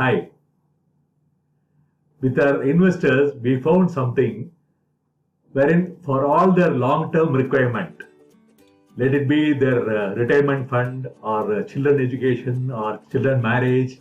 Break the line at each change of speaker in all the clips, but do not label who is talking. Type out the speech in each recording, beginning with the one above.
Hi, with our investors, we found something wherein for all their long-term requirement, let it be their retirement fund or children education or children marriage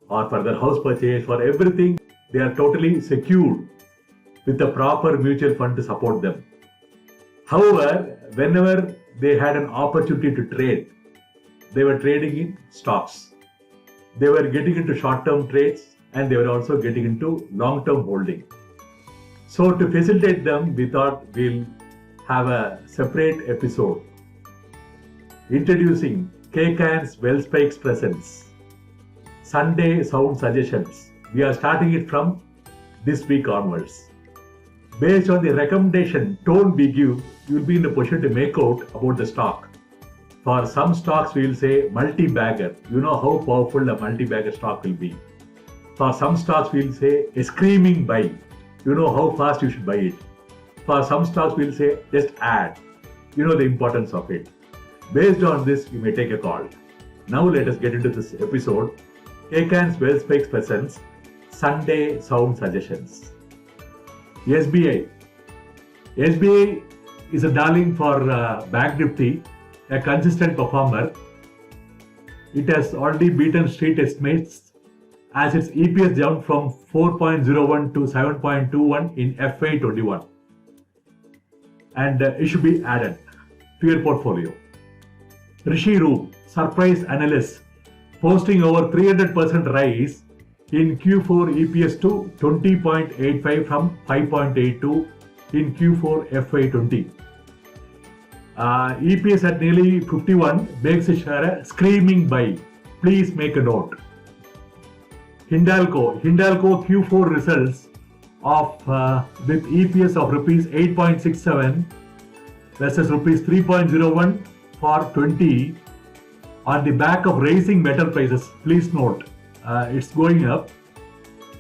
or for their house purchase, for everything, they are totally secured with a proper mutual fund to support them. However, whenever they had an opportunity to trade, they were trading in stocks. They were getting into short-term trades and they were also getting into long-term holding. So to facilitate them, we thought we'll have a separate episode introducing KCAN's WealthSpikes presence, Sunday Sound Suggestions. We are starting it from this week onwards. Based on the recommendation tone we give, you will be in a position to make out about the stock. For some stocks, we will say multi-bagger. You know how powerful a multi-bagger stock will be. For some stocks, we will say a screaming buy. You know how fast you should buy it. For some stocks, we will say just add. You know the importance of it. Based on this, you may take a call. Now let us get into this episode. KCAN's WealthSpikes presents Sunday Sound Suggestions. SBI. SBI is a darling for Bank Nifty, a consistent performer. It has already beaten street estimates as its EPS jumped from 4.01 to 7.21 in FY21. And it should be added to your portfolio. Rishi Roop, surprise analyst, posting over 300% rise in Q4 EPS to 20.85 from 5.82 in Q4 FY20. EPS at nearly 51 makes it a screaming buy. Please make a note. Hindalco Q4 results of with EPS of rupees 8.67 versus rupees 3.01 for 20 on the back of raising metal prices. Please note, it's going up.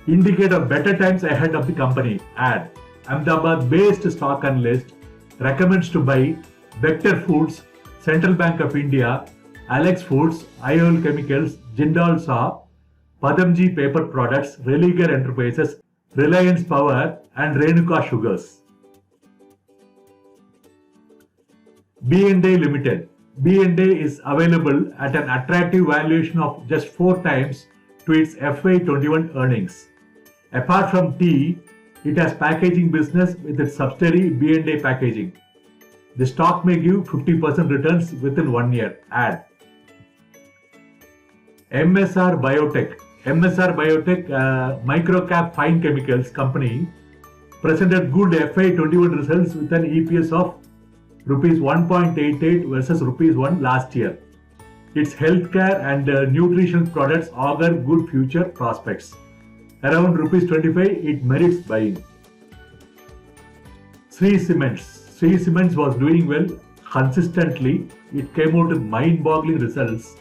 Indicate of better times ahead of the company. Add. Ahmedabad-based stock analyst recommends to buy Vector Foods, Central Bank of India, Alex Foods, IOL Chemicals, Jindal Saw, Padamji Paper Products, Religer Enterprises, Reliance Power and Renuka Sugars. B&A Limited. B&A is available at an attractive valuation of just 4 times to its FY21 earnings. Apart from tea, it has packaging business with its subsidiary B&A Packaging. The stock may give 50% returns within 1 year. Add. MSR Biotech. MSR Biotech, microcap fine chemicals company, presented good FY21 results with an EPS of rupees 1.88 versus rupees 1 last year. Its healthcare and nutrition products augur good future prospects. Around rupees 25, it merits buying. Shree Cements. Shree Cements was doing well consistently. It came out with mind-boggling results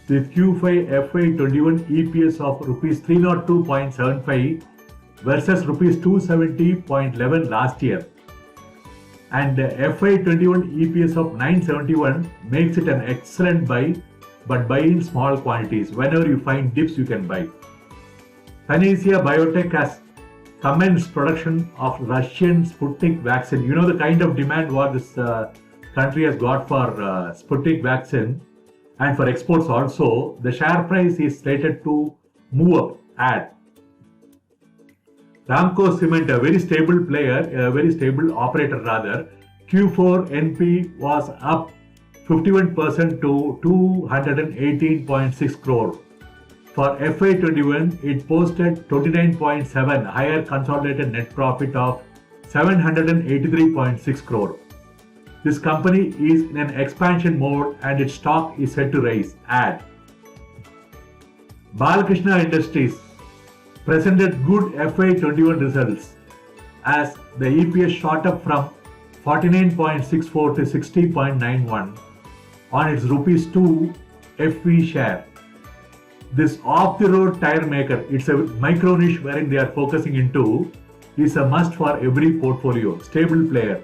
with Q5 FY21 EPS of rupees 302.75 versus rupees 270.11 last year. And FY21 EPS of 971 makes it an excellent buy, but buy in small quantities. Whenever you find dips, you can buy. Panacea Biotech has commenced production of Russian Sputnik vaccine. You know the kind of demand what this country has got for Sputnik vaccine and for exports also. The share price is slated to move up. Add. Ramco Cement, a very stable player, a very stable operator rather. Q4 NP was up 51% to 218.6 crore. For FY21, it posted 29.7 higher consolidated net profit of 783.6 crore. This company is in an expansion mode and its stock is set to rise. Add. Balakrishna Industries presented good FY21 results as the EPS shot up from 49.64 to 60.91 on its rupees 2 FV share. This off-the-road tire maker, it's a micro niche wherein they are focusing into, is a must for every portfolio. Stable player.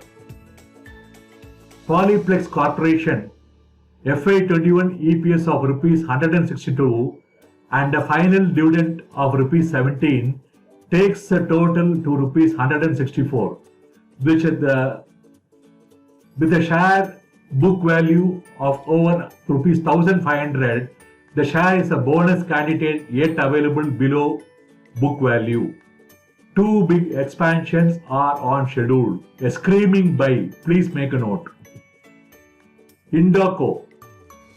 Polyplex Corporation, FY21 EPS of rupees 162 and the final dividend of rupees 17 takes the total to rupees 164, which is with a share book value of over rupees 1500. The share is a bonus candidate yet available below book value. Two big expansions are on schedule. A screaming buy. Please make a note. Indoco.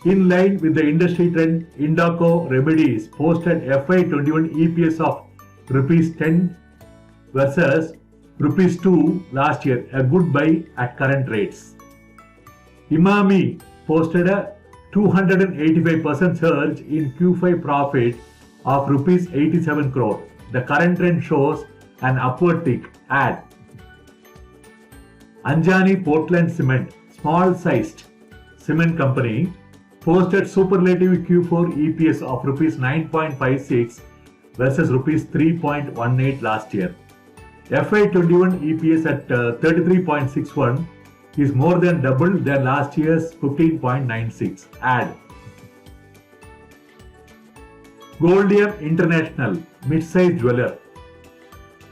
In line with the industry trend, Indoco Remedies posted FY21 EPS of rupees 10 versus rupees 2 last year. A good buy at current rates. Emami posted a 285% surge in Q5 profit of rupees 87 crore. The current trend shows an upward tick. Add. Anjani Portland Cement, small-sized cement company, posted superlative Q4 EPS of rupees 9.56 versus rupees 3.18 last year. FY21 EPS at 33.61 is more than double than last year's 15.96. Add. Goldium International, mid-size jeweler,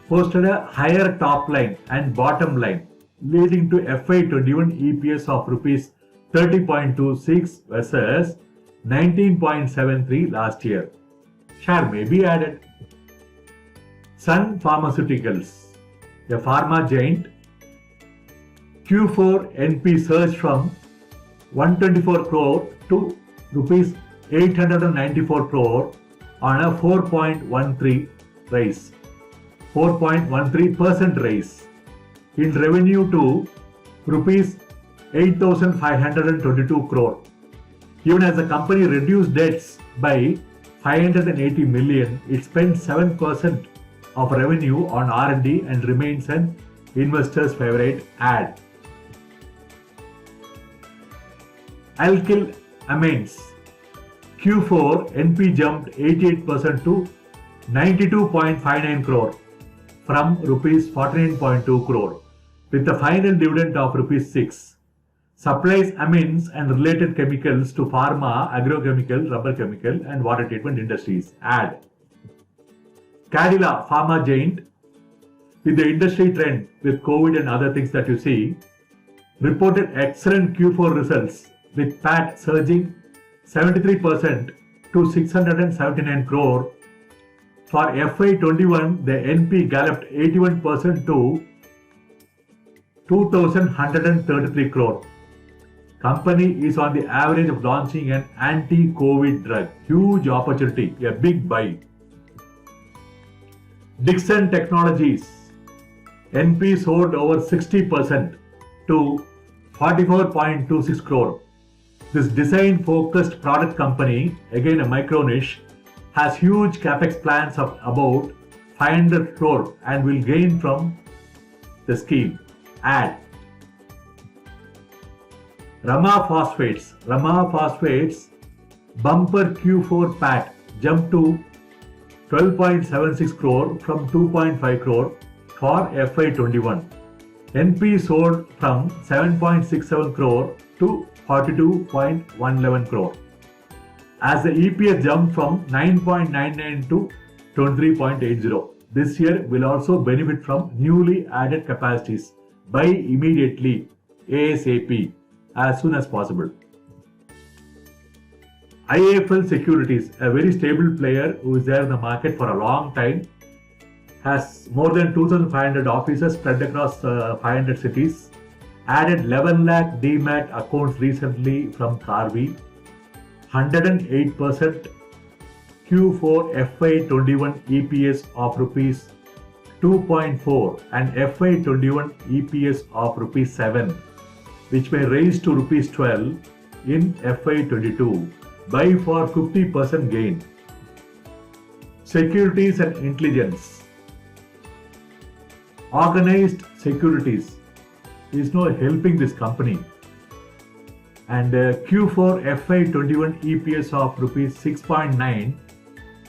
posted a higher top line and bottom line, leading to FY21 EPS of rupees 30.26 versus 19.73 last year. Share may be added. Sun Pharmaceuticals, a pharma giant, Q4 NP surged from 124 crore to rupees 894 crore on a 4.13 rise. 4.13% rise in revenue to rupees 8,522 crore. Even as the company reduced debts by 580 million, it spent 7% of revenue on R&D and remains an investor's favorite. Add. Alkyl Amines, Q4 NP jumped 88% to 92.59 crore from rupees 49.2 crore with the final dividend of rupees 6. Supplies amines and related chemicals to pharma, agrochemical, rubber chemical and water treatment industries. Add. Cadila, pharma giant, with the industry trend with COVID and other things that you see, reported excellent Q4 results with PAT surging 73% to 679 crore. For FY21, the NP galloped 81% to 2,133 crore. Company is on the average of launching an anti-COVID drug. Huge opportunity, a big buy. Dixon Technologies, NP soared over 60% to 44.26 crore. This design-focused product company, again a micro niche, has huge capex plans of about 500 crore and will gain from the scheme. Add. Rama Phosphates. Rama Phosphates bumper Q4 PAT jumped to 12.76 crore from 2.5 crore for FY21. NP soared from 7.67 crore to 42.11 crore. As the EPS jumped from 9.99 to 23.80. This year will also benefit from newly added capacities. Buy immediately, ASAP, as soon as possible. IIFL Securities, a very stable player who is there in the market for a long time, has more than 2,500 offices spread across 500 cities, added 11 lakh DMAT accounts recently from Karvy, 108% Q4 FY21 EPS of rupees 2.4 and FY21 EPS of rupees 7, which may raise to rupees 12 in FY22. Buy for 50% gain. Securities and Intelligence. Organized Securities is now helping this company. And Q4 FY21 EPS of rupees 6.9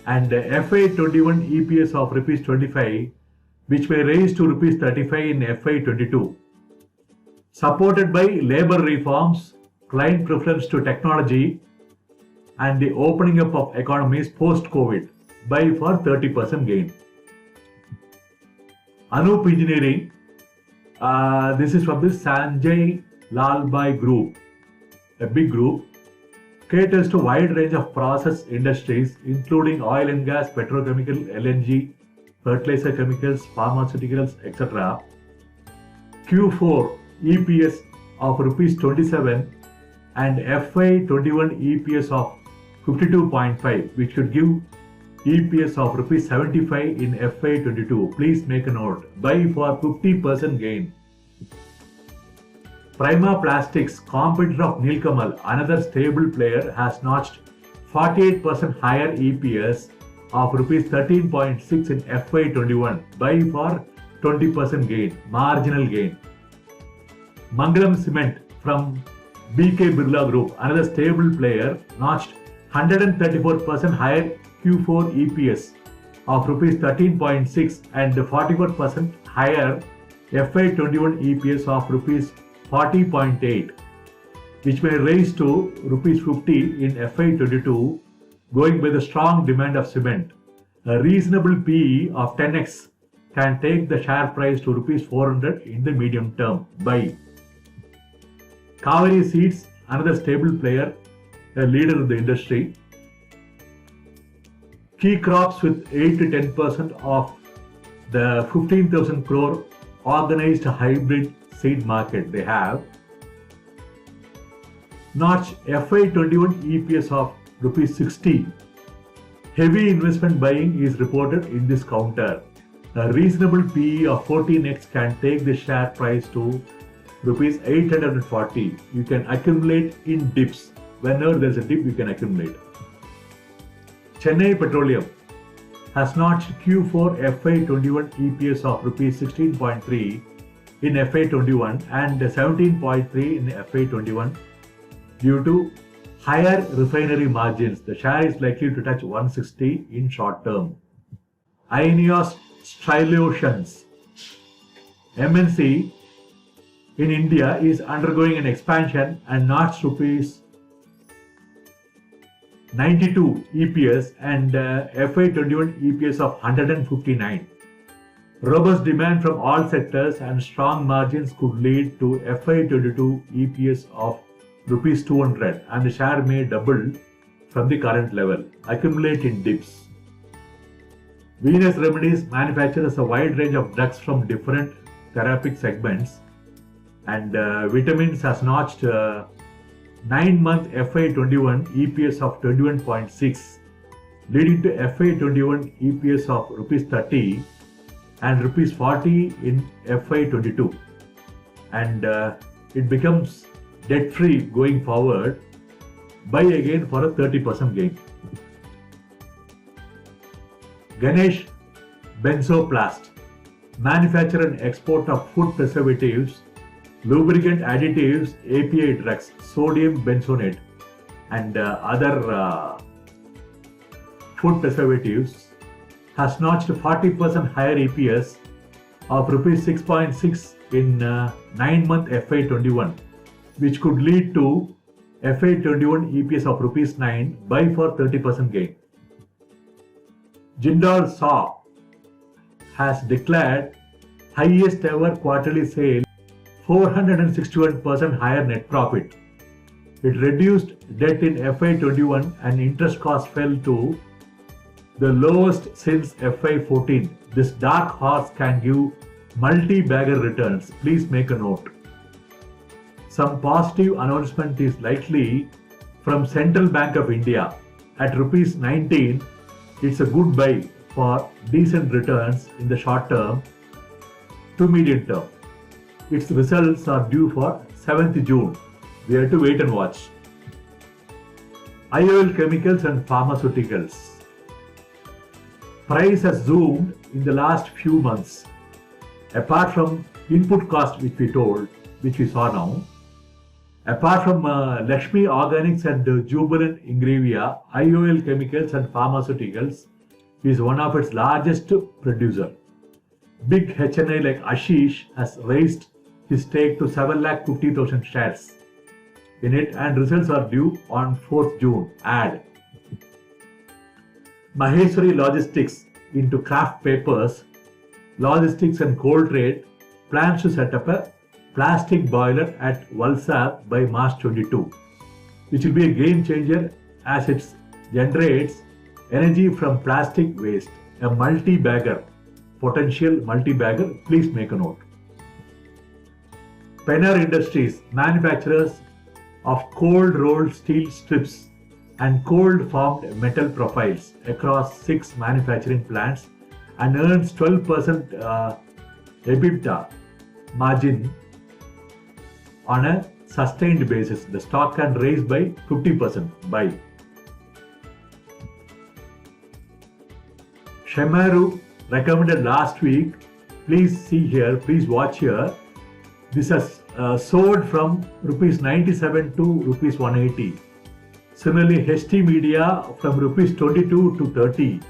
and FY21 EPS of rupees 25, which may raise to rupees 35 in FY22. Supported by labor reforms, client preference to technology, and the opening up of economies post-COVID. Buy for 30% gain. Anup Engineering, this is from the Sanjay Lalbai Group, a big group, caters to a wide range of process industries including oil and gas, petrochemical, LNG, fertilizer chemicals, pharmaceuticals, etc. Q4 EPS of rupees 27 and FY21 EPS of 52.5, which should give EPS of rupees 75 in FY22. Please make a note. Buy for 50% gain. Prima Plastics, competitor of Nilkamal, another stable player, has notched 48% higher EPS of rupees 13.6 in FY21. Buy for 20% gain, marginal gain. Mangalam Cement from BK Birla Group, another stable player, notched 134% higher Q4 EPS of rupees 13.6 and 44% higher FY21 EPS of rupees 40.8, which may rise to rupees 50 in FY22, going by the strong demand of cement. A reasonable PE of 10x can take the share price to rupees 400 in the medium term. Buy. Kaveri Seeds, another stable player, a leader in the industry. Key crops with 8 to 10% of the 15,000 crore organized hybrid seed market they have. Notch FY21 EPS of rupees 60. Heavy investment buying is reported in this counter. A reasonable PE of 14x can take the share price to rupees 840. You can accumulate in dips. Whenever there's a dip, you can accumulate. Chennai Petroleum has notched Q4 FY21 EPS of rupees 16.3 in FY21 and 17.3 in FY21 due to higher refinery margins. The share is likely to touch 160 in short term. INEOS Styrolutions MNC in India is undergoing an expansion and notched rupees 92 EPS and FY21 EPS of 159. Robust demand from all sectors and strong margins could lead to FY22 EPS of rupees 200 and the share may double from the current level. Accumulate in dips. Venus Remedies manufactures a wide range of drugs from different therapeutic segments, and vitamins has notched 9-month FY21 EPS of 21.6, leading to FY21 EPS of rupees 30 and rupees 40 in FY22, and it becomes debt free going forward. Buy again for a 30% gain. Ganesh Benzoplast, manufacture and export of food preservatives, lubricant additives, API drugs, sodium benzonate, and other food preservatives, has notched 40% higher EPS of rupees 6.6 in 9-month FY21, which could lead to FY21 EPS of rupees 9. Buy for 30% gain. Jindal SAW has declared highest ever quarterly sale, 461% higher net profit. It reduced debt in FY21 and interest costs fell to the lowest since FY14. This dark horse can give multi-bagger returns. Please make a note. Some positive announcement is likely from Central Bank of India. At rupees 19, it's a good buy for decent returns in the short term to medium term. Its results are due for 7th June. We have to wait and watch. IOL Chemicals and Pharmaceuticals. Price has zoomed in the last few months. Apart from input cost which we saw now, apart from Lakshmi Organics and Jubilant Ingrevia, IOL Chemicals and Pharmaceuticals is one of its largest producer. Big HNI like Ashish has raised his stake to 7,50,000 shares. in it, and results are due on 4th June. Add Maheshwari Logistics into craft papers, logistics and coal trade plans to set up a plastic boiler at Valsad by March 22, which will be a game changer as it generates energy from plastic waste. A multi-bagger, potential multi-bagger, please make a note. Penner Industries, manufacturers of cold rolled steel strips and cold formed metal profiles across 6 manufacturing plants and earns 12% EBITDA margin on a sustained basis. The stock can raise by 50%. Buy. Shemaroo recommended last week. Please see here, please watch here. This has soared from rupees 97 to rupees 180. Similarly, HT Media from rupees 22 to 30.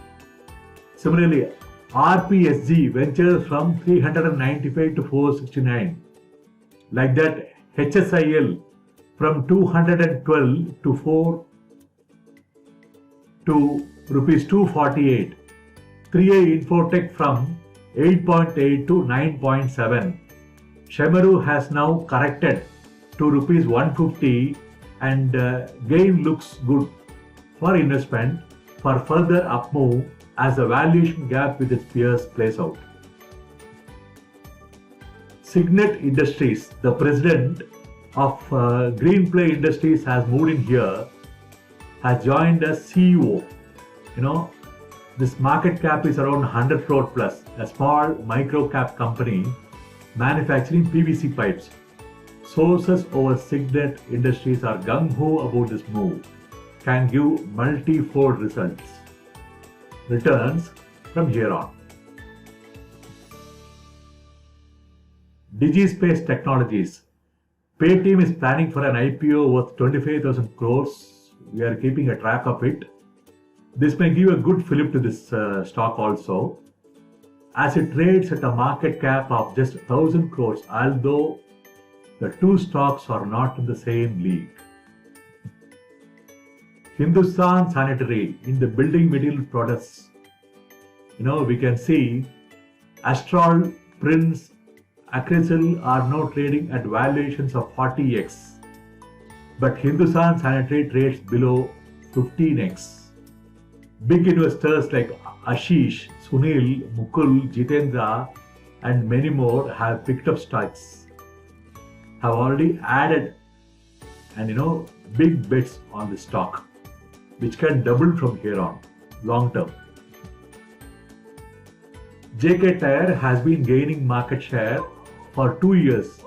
Similarly, RPSG ventures from 395 to 469. Like that, HSIL from 212 to 4 to rupees 248. 3A Infotech from 8.8 to 9.7. Shemaroo has now corrected to rupees 150 and gain looks good for investment for further up move as the valuation gap with its peers plays out. Signet Industries, the president of Greenplay Industries, has moved in here, has joined as CEO. This market cap is around 100 crore plus, a small micro cap company manufacturing PVC pipes. Sources over Signet Industries are gung-ho about this move. Can give multi-fold returns from here on. DigiSpace Technologies. Paytm is planning for an IPO worth 25,000 crores. We are keeping a track of it. This may give a good fillip to this stock also, as it trades at a market cap of just 1,000 crores, although the two stocks are not in the same league. Hindustan Sanitary in the building material products. We can see Astral, Prince, Acrysil are now trading at valuations of 40x, but Hindustan Sanitary trades below 15x. Big investors like Ashish, Sunil, Mukul, Jitendra and many more have picked up stocks, have already added and big bets on the stock, which can double from here on, long term. JK Tyre has been gaining market share for 2 years,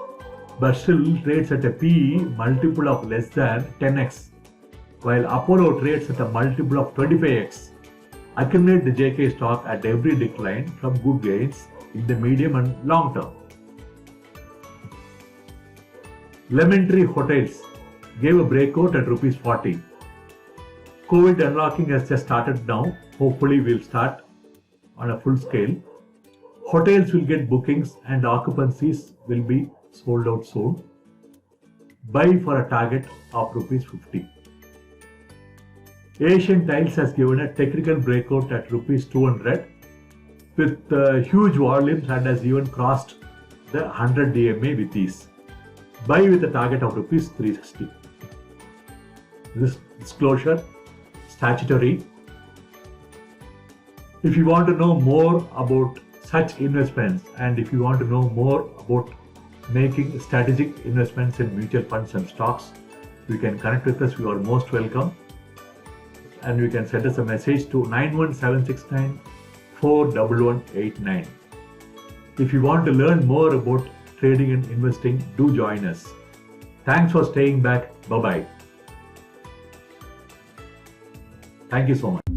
but still trades at a PE multiple of less than 10x, while Apollo trades at a multiple of 25x. Accumulate the JK stock at every decline from good gains in the medium and long term. Lemon Tree Hotels gave a breakout at rupees 40. COVID unlocking has just started now. Hopefully we'll start on a full scale. Hotels will get bookings and occupancies will be sold out soon. Buy for a target of rupees 50. Asian Tiles has given a technical breakout at rupees 200 with huge volumes and has even crossed the 100 DMA with ease. Buy with a target of rupees 360. This disclosure statutory. If you want to know more about such investments and if you want to know more about making strategic investments in mutual funds and stocks, you can connect with us. You are most welcome. And you can send us a message to 91769 41189. If you want to learn more about trading and investing, do join us. Thanks for staying back. Bye-bye. Thank you so much.